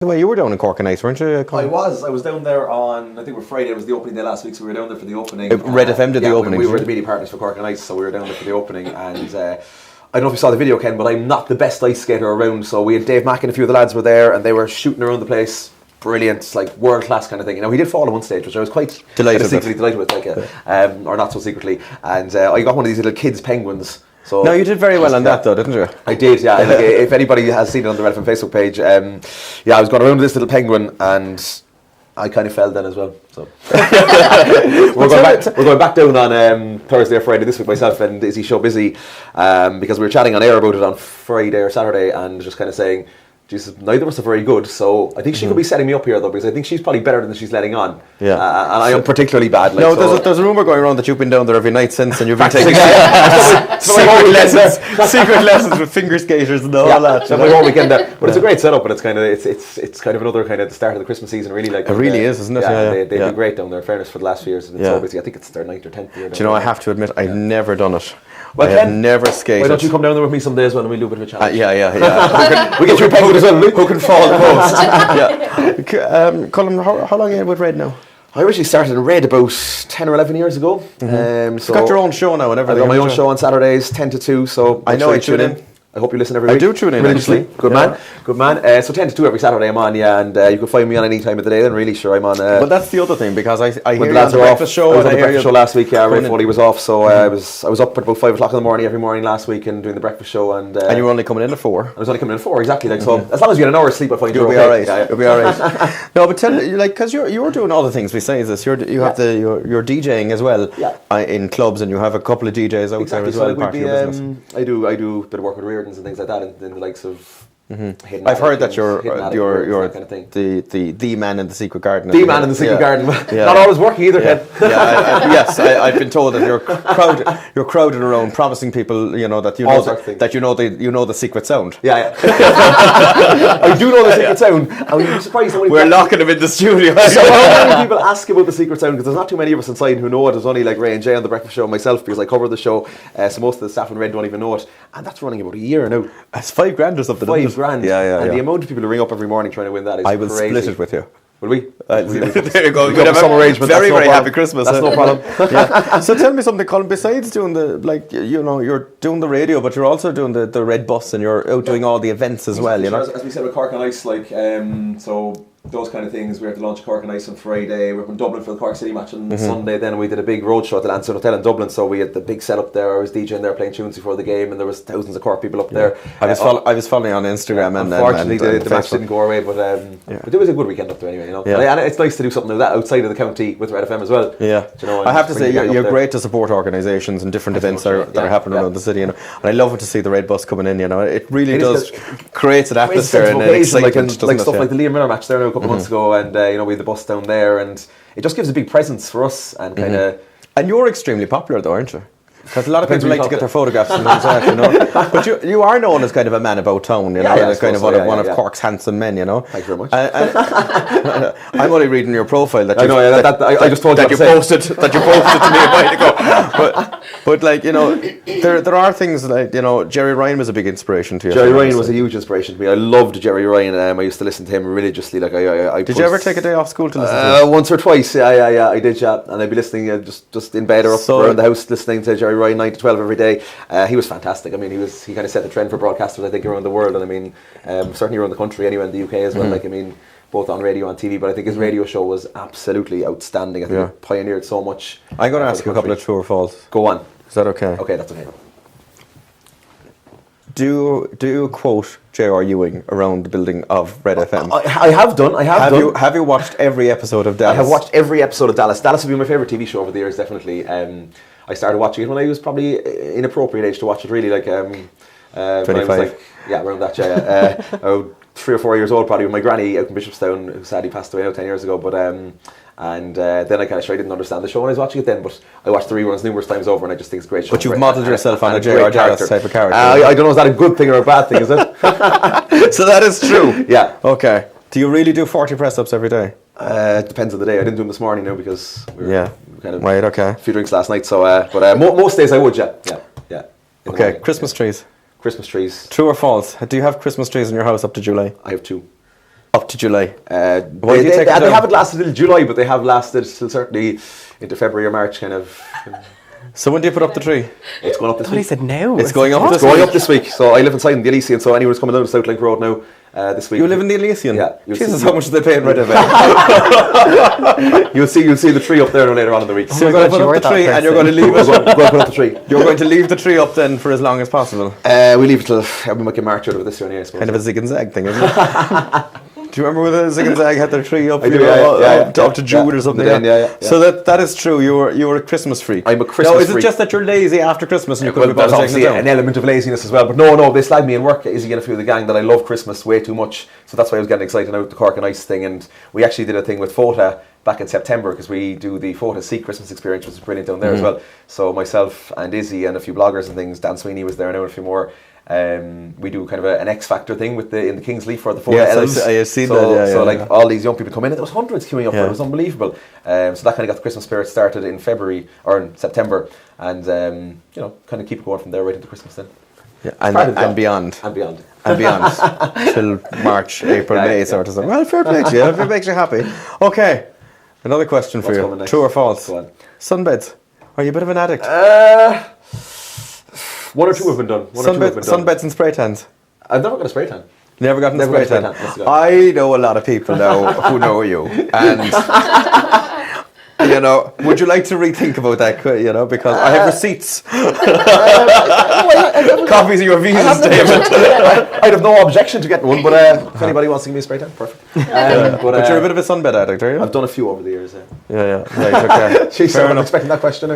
Well, you were down in Cork and Ice, weren't you? I was down there on, I think it was Friday, it was the opening day last week, so we were down there for the opening. Red FM did the opening. We were the media partners for Cork and Ice, so we were down there for the opening, and I don't know if you saw the video, Ken, but I'm not the best ice skater around, so we had Dave Mack and a few of the lads were there, and they were shooting around the place. Brilliant, like world class kind of thing. You know, he did fall at one stage, which I was quite secretly delighted with, or not so secretly. And I got one of these little kids' penguins. So no, you did very well on that, though, didn't you? I did, yeah. Like, if anybody has seen it on the Red FM Facebook page, I was going around with this little penguin, and I kind of fell then as well. So we're going back down on Thursday or Friday this week, myself and Izzy Show Busy, because we were chatting on air about it on Friday or Saturday, and just kind of saying, Jesus, neither of us are very good, so I think she could be setting me up here though, because I think she's probably better than she's letting on. Yeah, and I am particularly bad. Like, no, there's a rumour going around that you've been down there every night since, and you've been taking secret lessons with finger skaters and all that. So my whole weekend there, but it's a great setup, but it's kind of another kind of the start of the Christmas season, really. Like it really is, isn't it? Yeah, they've been great down there. In fairness, for the last few years, it's been so busy. I think it's their 9th or 10th year. Do you know? I have to admit, I've never done it. Well, I have never skated. Why don't you come down there with me some days when we do a bit of a challenge? Yeah. We get your penguin as well. Who can fall the most? Colm, how long are you with Red now? I originally started in Red about 10 or 11 years ago. So got your own show now and everything. I've got my own show on Saturdays, 10 to 2. So I know I tune in. I hope you listen every week. I do tune in religiously. Good man. So 10 to 2 every Saturday I'm on, and you can find me on any time of the day. Then really, sure, I'm on. Well, that's the other thing, because I hear you on the breakfast show. I was on the breakfast show last week. Ray Foley was off, so I was up at about 5 o'clock in the morning every morning last week and doing the breakfast show. And you were only coming in at 4. I was only coming in at 4, exactly. Like so, as long as you get an hour's sleep, I find you'll be all right. You'll be all right. No, but tell me, like, because you're doing other things besides this. You're DJing as well. In clubs, and you have a couple of DJs out there as well. Part of your business. I do a bit of work with Reardons and things like that. In the likes of I've heard that you're kind of thing. the man in the secret garden. The man in the secret garden. Not always working either, Ken. Yes, I've been told that you're crowding around, promising people, that you know the secret sound. Yeah. I do know the secret sound. I would be surprised. We're locking him in the studio. So how many people ask about the secret sound? Because there's not too many of us inside who know it. There's only like Ray and Jay on the breakfast show and myself, because I cover the show. So most of the staff in Red don't even know it, and that's running about a year now. It's $5,000 or something. $5,000. And the amount of people who ring up every morning trying to win that is crazy. I will split it with you. Will we? There you go. We have some arrangement. Very happy Christmas. That's no problem. So tell me something, Colm. Besides doing you're doing the radio, but you're also doing the Red Bus, and you're out doing all the events as well. As we said with Cork and Ice, so those kind of things. We had to launch Cork and Ice on Friday. We were in Dublin for the Cork City match on Sunday. Then we did a big road show at the Nsew Hotel in Dublin. So we had the big setup there. I was DJing there, playing tunes before the game, and there was thousands of Cork people up there. I was following on Instagram, and unfortunately the match didn't go our way, but it was a good weekend up there anyway. And it's nice to do something like that outside of the county with Red FM as well. Yeah, I have to say you're great to support organisations and different events that are happening around the city. And I love it to see the Red Bus coming in. It really does create an atmosphere and an excitement, like stuff like the Liam Miller match there a couple of months ago, and we had the bus down there, and it just gives a big presence for us, and kind of. And you're extremely popular though, aren't you? Because a lot of people like to get their photographs and things like that, But you are known as kind of a man about town, kind of one of Cork's handsome men, Thank you very much. I'm only reading your profile that I just told that you posted to me a while ago. But there are things like Jerry Ryan was a big inspiration to you. Jerry Ryan was a huge inspiration to me. I loved Jerry Ryan, and I used to listen to him religiously. Like did you ever take a day off school to listen to him? Once or twice, yeah, I did, and I'd be listening just in bed or up around the house listening to Jerry Ryan 9 to 12 every day. He was fantastic. I mean, he kind of set the trend for broadcasters, I think, around the world, and I mean, certainly around the country, anyway, in the UK as well. Both on radio and TV, but I think his radio show was absolutely outstanding. I think it pioneered so much. I'm going to ask you a couple of true or false. Go on. Is that okay? Okay, that's okay. Do you quote J.R. Ewing around the building of Red FM? I have done. Have you watched every episode of Dallas? I have watched every episode of Dallas. Dallas has been my favourite TV show over the years, definitely. I started watching it when I was probably inappropriate age to watch it, really, 25. Around that, 3 or 4 years old, probably, with my granny out in Bishopstown, who sadly passed away 10 years ago, but then I kind of didn't understand the show when I was watching it then, but I watched the reruns numerous times over, and I just think it's a great show. But you've modelled yourself on a J.R. Dallas type of character. I don't know, is that a good thing or a bad thing, is it? So that is true? Yeah. Okay. Do you really do 40 press-ups every day? It depends on the day. I didn't do them this morning now because we were kind of a few drinks last night, so but most days I would, yeah. Okay, Christmas trees. Christmas trees. True or false? Do you have Christmas trees in your house up to July? I have 2. Up to July. They haven't lasted till July, but they have lasted till certainly into February or March, kind of. So when do you put up the tree? It's going up this week. He said now. It's going up It's going up this week. So I live inside in the Elysian, so anyone who's coming down the South Link Road now this week. You live in the Elysian? Yeah. Jesus, how much are they paying right away? You'll see the tree up there later on in the week. So you're going to put up the tree and you're going to leave it. We're going to put up the tree. You're going to leave the tree up then for as long as possible? We leave it till we might get March out of it this year anyway, I suppose. Kind of a zig and zag thing, isn't it? Do you remember when the Zig and Zag had their tree up, up to June or something? So that is true. You were a Christmas freak. I'm a Christmas freak. Is it just that you're lazy after Christmas and you couldn't be bothered taking it down? An element of laziness as well. But no, they slag me in work, Izzy and a few of the gang, that I love Christmas way too much. So that's why I was getting excited about the Cork and Ice thing. And we actually did a thing with FOTA back in September, because we do the FOTA Sea Christmas experience, which is brilliant down there as well. So myself and Izzy and a few bloggers and things, Dan Sweeney was there now and a few more. We do kind of an X Factor thing in the King's Leaf for the FOTA elves. I see that. So all these young people come in, and there was hundreds queuing up. It was unbelievable. So that kind of got the Christmas spirit started in February or in September, and kind of keep it going from there right into Christmas then. Yeah, and beyond. And beyond. And beyond. Till March, April, May sort of thing. Well, fair play to you, if it makes you happy. Okay, another question for you. True or false? Sunbeds. Are you a bit of an addict? One or two have been done. Sunbeds and spray tans. I've never got a spray tan. Never gotten a spray tan. I know a lot of people now who know you, and would you like to rethink about that? Because I have receipts. Copies of your visa statement. I'd have no objection to getting one, but if anybody wants to give me a spray tan, perfect. But you're a bit of a sunbed addict, are you? I've done a few over the years. Yeah. Right. Okay. Jeez, I'm not expecting that question.